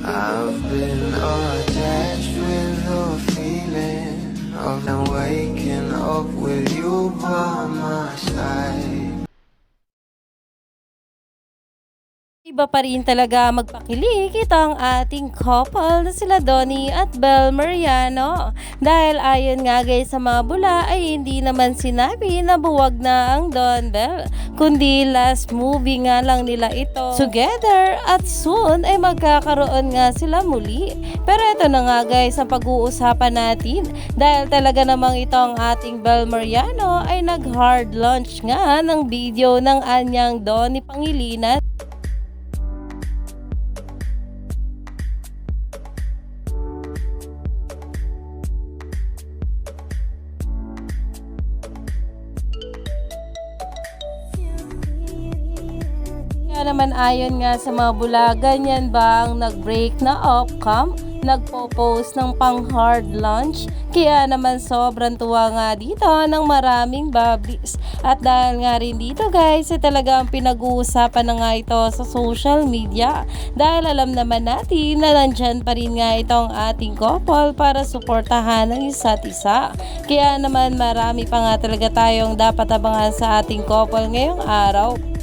I've been attached with the feeling of now waking up with you by my side. Iba pa rin talaga magpakilig itong ating couple na sila Donnie at Bel Mariano. Dahil ayon nga guys sa mga bula ay hindi naman sinabi na buwag na ang Don Bel, kundi last movie nga lang nila ito together at soon ay magkakaroon nga sila muli. Pero ito na nga guys ang pag-uusapan natin dahil talaga namang itong ating Bel Mariano ay nag hard launch nga ng video ng anyang Donnie Pangilinan. Kaya naman ayon nga sa mga bula, ganyan ba ang nag-break na off-cam? Nagpo-post ng pang-hard launch. Kaya naman sobrang tuwa nga dito ng maraming bablis. At dahil nga rin dito guys, ay talagang pinag-uusapan na nga ito sa social media. Dahil alam naman natin na nandyan pa rin nga itong ating couple para suportahan ng isa't isa. Kaya naman marami pa nga talaga tayong dapat abangan sa ating couple ngayong araw.